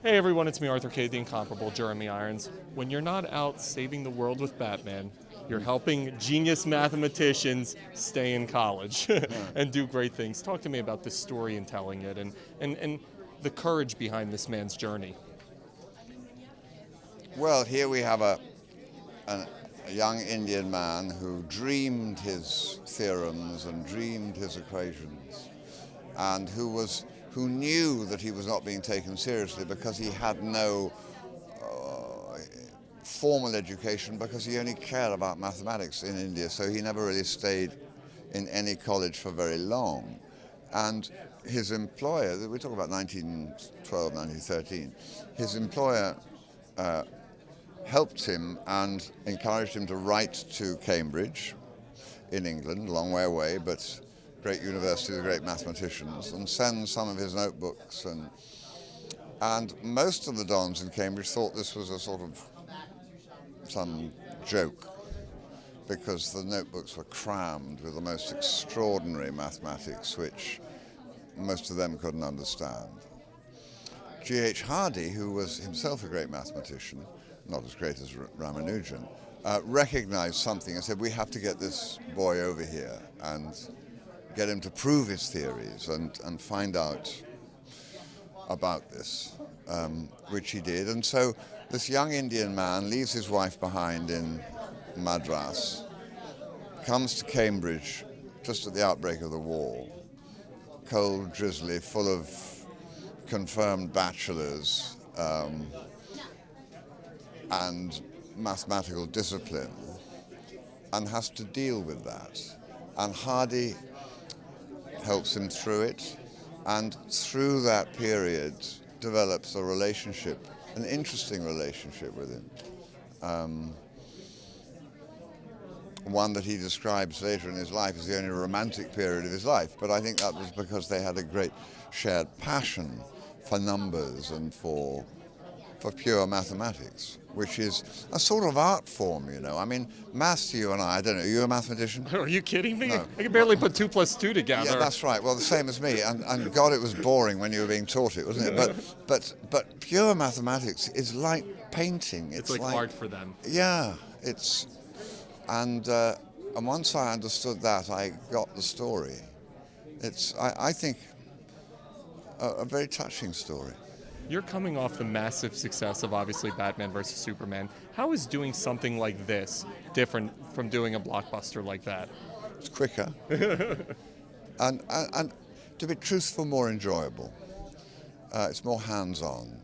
Hey everyone, it's me, Arthur Kade, the incomparable Jeremy Irons. When you're not out saving the world with Batman, you're helping genius mathematicians stay in college and do great things. Talk to me about this story and telling it and the courage behind this man's journey. Well, here we have a young Indian man who dreamed his theorems and dreamed his equations, and who knew that he was not being taken seriously because he had no formal education, because he only cared about mathematics in India, so he never really stayed in any college for very long. And his employer, we talk about 1912, 1913, his employer helped him and encouraged him to write to Cambridge in England, a long way away, but great university with great mathematicians, and send some of his notebooks. And most of the dons in Cambridge thought this was a sort of some joke, because the notebooks were crammed with the most extraordinary mathematics which most of them couldn't understand. G.H. Hardy, who was himself a great mathematician, not as great as Ramanujan, recognized something and said, we have to get this boy over here and get him to prove his theories and find out about this, which he did. And so this young Indian man leaves his wife behind in Madras, comes to Cambridge just at the outbreak of the war, cold, drizzly, full of confirmed bachelors and mathematical discipline, and has to deal with that. And Hardy helps him through it, and through that period develops a relationship, an interesting relationship with him. One that he describes later in his life as the only romantic period of his life, but I think that was because they had a great shared passion for numbers and for pure mathematics, which is a sort of art form, you know. I mean, maths to you and I don't know, are you a mathematician? Are you kidding me? No. I can barely put 2 plus 2 together. Yeah, that's right. Well, the same as me. And God, it was boring when you were being taught it, wasn't it? But pure mathematics is like painting. It's like art for them. Yeah, it's... And once I understood that, I got the story. It's, I think, a very touching story. You're coming off the massive success of obviously Batman versus Superman. How is doing something like this different from doing a blockbuster like that? It's quicker. and to be truthful, more enjoyable. It's more hands-on.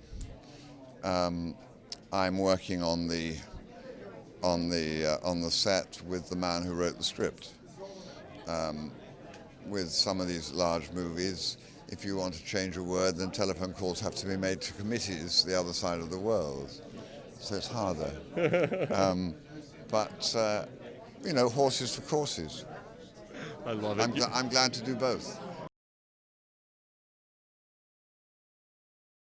I'm working on the set with the man who wrote the script. With some of these large movies, if you want to change a word, then telephone calls have to be made to committees the other side of the world. So it's harder. But, horses for courses. I love it. I'm glad to do both.